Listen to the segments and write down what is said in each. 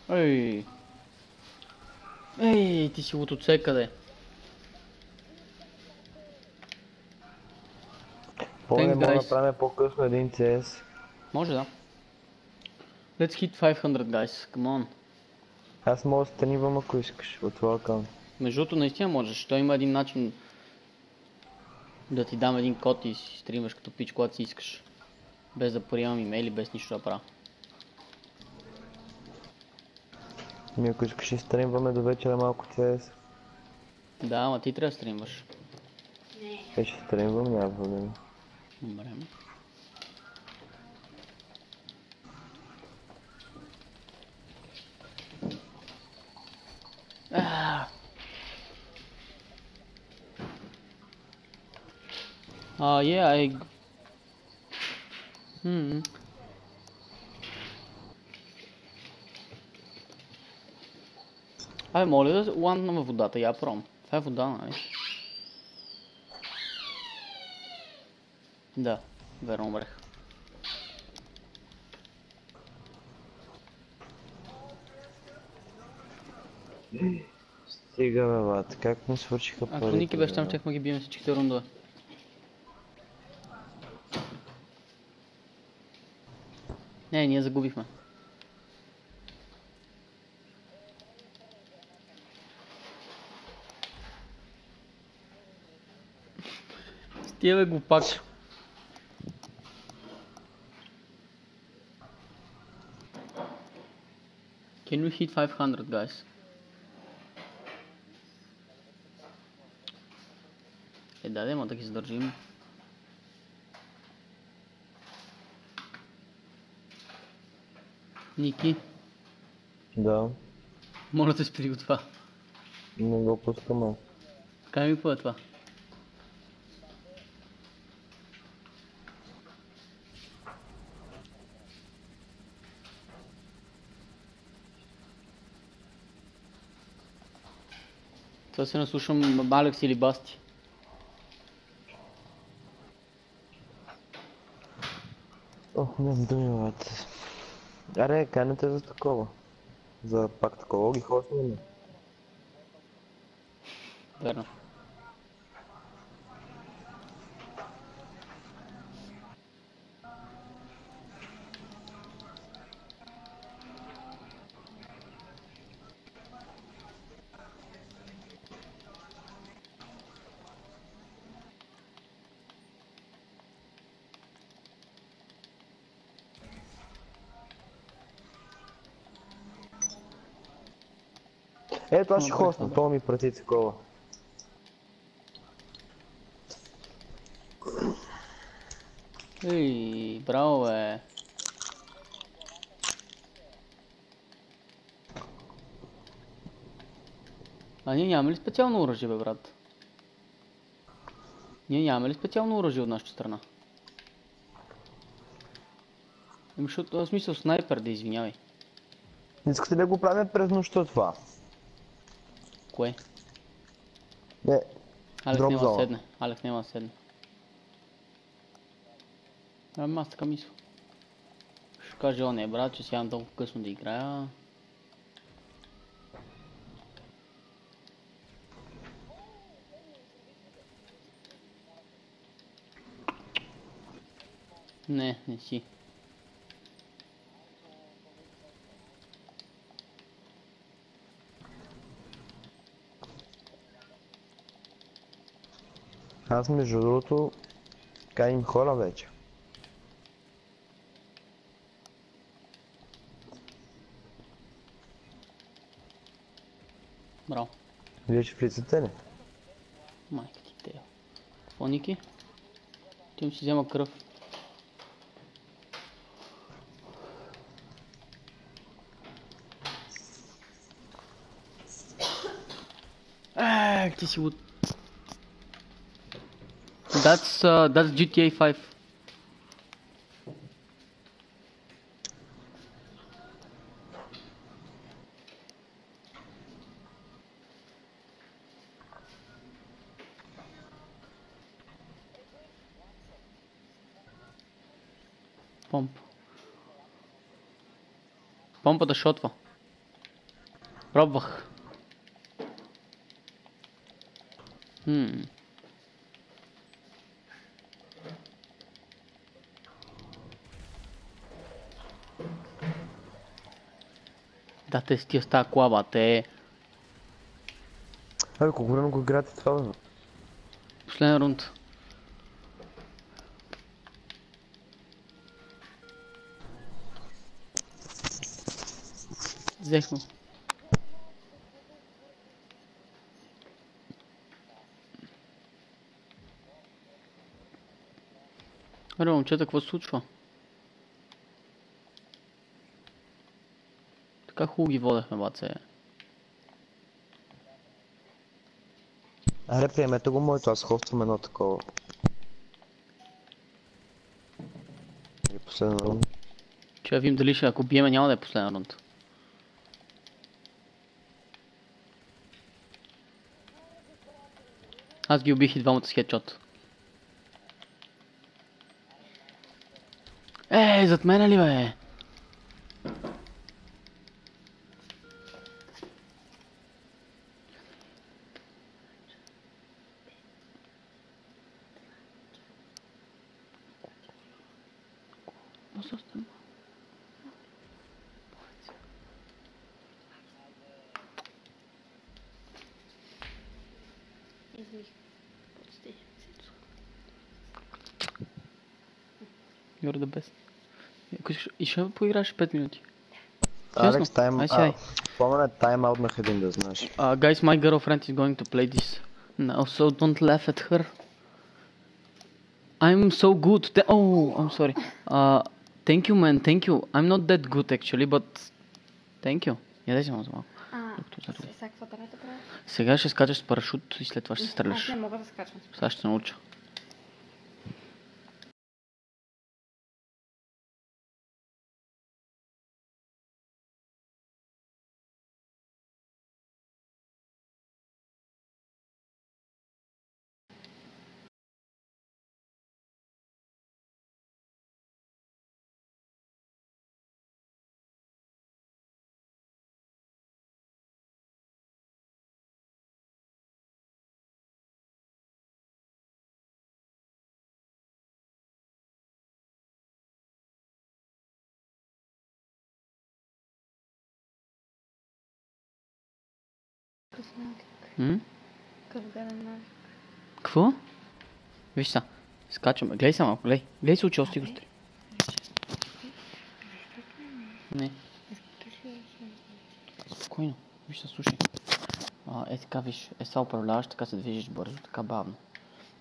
Ей! Ей, ти си от отсека, де. Помня, Thanks, мога да guys. направим по-късно един CS. Може да. Let's hit 500, guys. Come on. Аз мога да стримвам, ако искаш, от твоя аккаунт. Между другото, наистина можеш. Той има един начин да ти дам един код и си стримаш като пич, когато си искаш. Без да приемам имейли, без нищо да правя. Ми ако искаш и стримваме до вечера малко CS. Да, ама ти трябва да стримваш. Ще стримвам, няма проблем. Добре. Yeah, I... Абе, моля да ландна във водата, я пром. Това е вода, нали? Да, верно умрех. Стига, бе, бат, как ми свършиха парите? Ако Ники беше там, щехме ги бием всичките рундове. Не, ние загубихме. Стига бе глупак. Can we hit 500, guys? Да, ма да ги задържим. Ники, Да, моля те спри го това. не го пускам аз. Кай ми какво е това? Това се наслушам Алекс или Басти. Ох, не думи, бат. Аре, канете за такова. За пак такова ги хостнем. Верно. Ето аз ще хостна, то ми прати такова. Ей, браво бе. А ние нямаме ли специално оръжие, бе, брат? Ние нямаме ли специално оръжие от нашата страна? Защото в смисъл снайпер, да извинявай. Искате да го правим през нощта това? Кое? Не, Алекс дроп няма да зона. седне. Алекс няма да седне. Ама аз така мисля. Ще каже, о не, брат, че сядам толкова късно да играя. Не, не си. Аз между другото, каним хора вече. Браво. Вие ще влизате ли? Майка ти тея. Какво, Ники? Тим си взема кръв. Ти си от... That's GTA 5. Помп. Помпата шотва. Пробвах. Да, те си тия с тази кола, те. Абе, колко време го играете това, бе? Последен рунд. Взех му. Аре, момчета, какво се случва? Така хубаво ги водехме, баце. Аре, приемете го моето, аз хоствам едно такова. Или последен рунд. Че да видим дали ще, ако биеме, няма да е последен рунд. Аз ги убих и двамата с хедшот. Зад мене ли, бе? You're the best. И ще поиграеш 5 минути. Алекс, тайм... Ай сега. Спомена тайм-аутнах един, да знаеш. Guys, my girlfriend is going to play this. No, so don't laugh at her. I'm so good. Oh, I'm sorry. Thank you, man. Thank you. I'm not that good actually, but thank you. Ядай си малко. Сега какво трябва да правя? Сега ще скачаш с парашут и след това ще се Аз стреляш. не мога да скачвам. Сега ще се науча. Какво? Виж са. Скачаме. Гледай са малко, гледай. Гледай се очи, ости гости. Не. Спокойно. Виж са, слушай. Така виж, сега управляваш, така се движиш бързо, така бавно.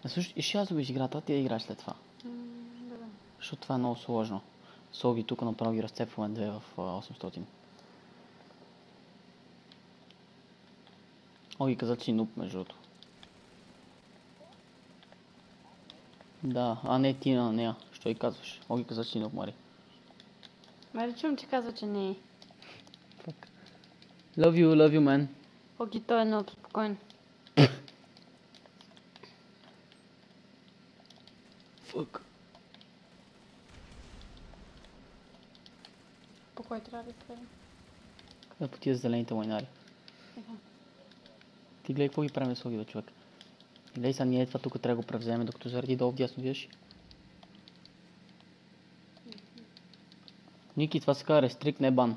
Слушай, и ще аз го играта, ти да играеш след това. Добре. Защото това е много сложно. Соги тук направо ги разцепваме 2 в 800. Оги каза, че си нуп, между другото. Да, а не ти на нея. Що и казваш? Оги каза, че си нуп, Мари. Мари, чувам, че казва, че не е. Love you, man. Оги, той е много спокойно. Fuck. По кой трябва да изправим? Да по тия зелените лайнари. Ти гледай какво ги правим с Оги, бе, човек. Гледай сега, ние това тук трябва да го превземем, докато заради долу вдясно виждаш. Ники, това се казва рестрикт, не бан.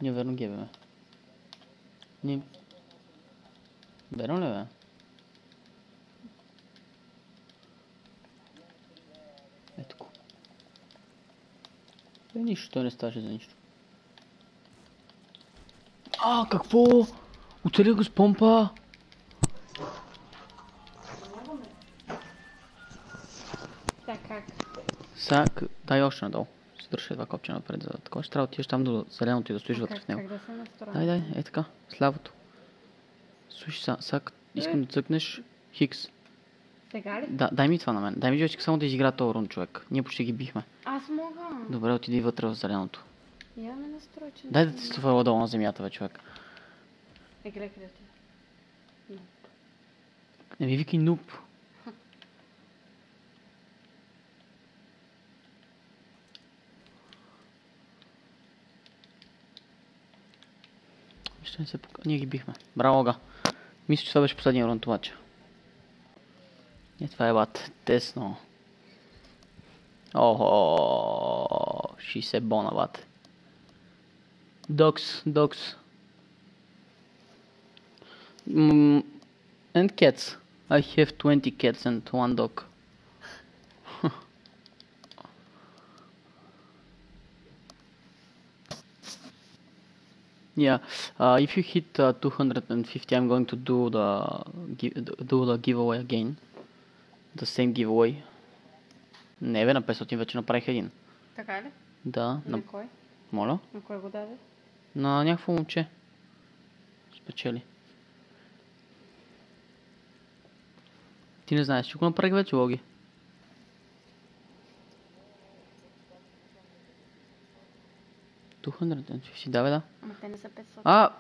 Ние верно ги е, бе. Ние... Верно ли, бе? Ето го. Нищо, той не ставаше за нищо. Какво? Оцелих го с помпа! Така. Сега, дай още надолу. Се държа това копче напред за такова. Ще трябва да отидеш там до зеленото и да стоиш вътре в него. Как да се настроя? Дай, така, с лявото. Слушай, сега искам да цъкнеш Хикс. Сега ли? Да, дай ми това на мен. Дай ми човечек само да изигра този рун, човек. Ние почти ги бихме. Аз мога. Добре, отиди вътре в зеленото. Я ме настрой, че... Дай да ти става долу на земята, бе, човек. Гледай къде ти. Не ми викай нуп. Ще не се ние ги бихме. Браво, Ога. Мисля, че това беше последния рунд обаче. Това е бат. Тесно. Охо. 60 бона, бат. Dogs. And cats. I have 20 cats and 1 dog. Yeah, if you hit 250, I'm going to do the giveaway again. The same giveaway. Не бе, на 500 вече направих един. Така ли? Да. На кой? Моля? На кой го даде? На някакво момче. Спечели. Ти не знаеш, че го направих вече, Логи. Да, бе, да. Ама те не са 500.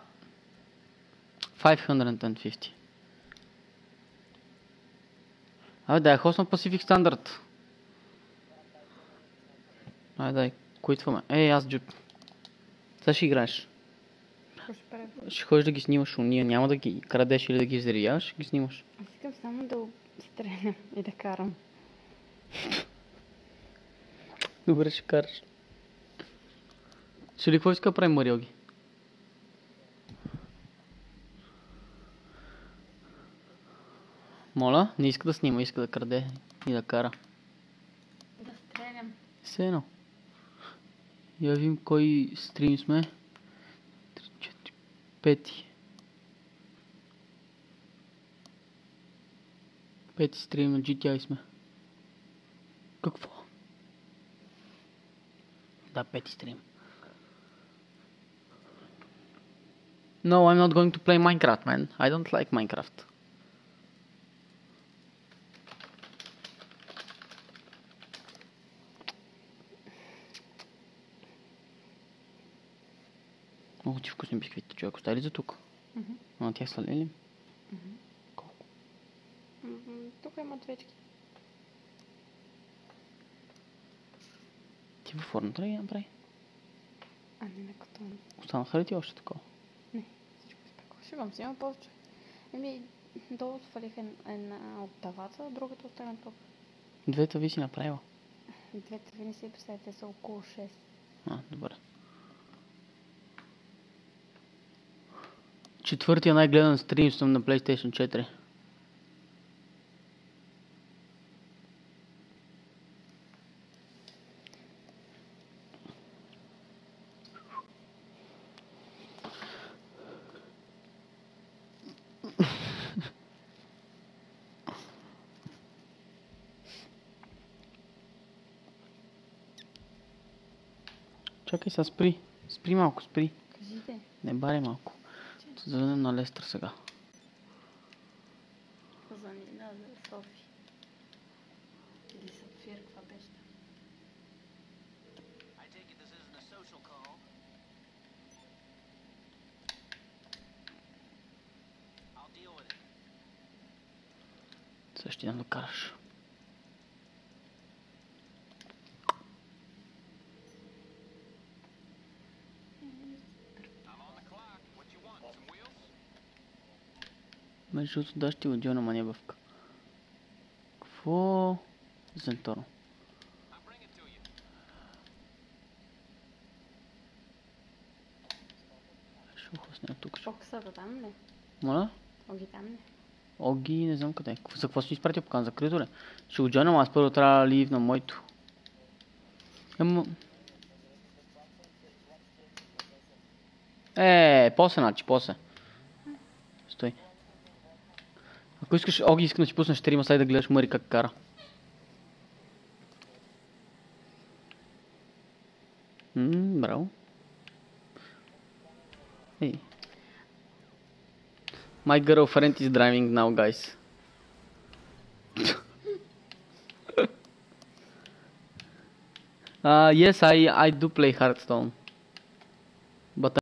550. Абе, дай хост на Pacific Standard. Айде, дай, куитваме. Аз джуп. Сега ще играеш. Какво ще правя? Ще ходиш да ги снимаш уния, няма да ги крадеш или да ги взривяваш, ще ги снимаш. Аз искам само да стрелям и да карам. Добре, ще караш. Ще ли какво иска да правим, Мариоги? Моля, не иска да снима, иска да краде и да кара. Да стрелям. Все едно. Я видим кой стрим сме. 3, 4, 5. Пети стрим на GTI сме. Какво? Да, пети стрим. No, I'm not going to play Minecraft, man. I don't like Minecraft. Много ти вкусни бисквитите, човек. Остави за тук? А тях са ли? Колко? Тук има двечки. Ти във формата ли ги направи? А не на катон. Останаха ли ти още такова? Не, всичко изпекла. Ще вам взема повече. Долу свалих една от тавата, другата остана тук. Двете ви си направила. Двете ви не си представите, са около 6. Добре. Четвъртия най-гледан стрим съм на PlayStation 4. Чакай сега, спри. Спри малко, спри. Кажите. Не бари малко. Звънем на Лестър сега. Звъни на Софи. Или Сапфир, каква беше? Сега ще дам да караш. Между другото, да, ще отдел на манебавка. Какво? Зенторо. Ще го хвасня тук. Фокусата там ли? Моля? Оги там ли? Оги, не знам къде. За какво си изпратил покан? За крито ли? Ще го джойнам, аз първо трябва да лив на моето. После значи, после. Стой. Ако искаш, Оги, искам да ти пуснеш 4 масаи да гледаш Мари как кара. Браво. Hey. My girlfriend is driving now, guys. Yes, I do play Hearthstone.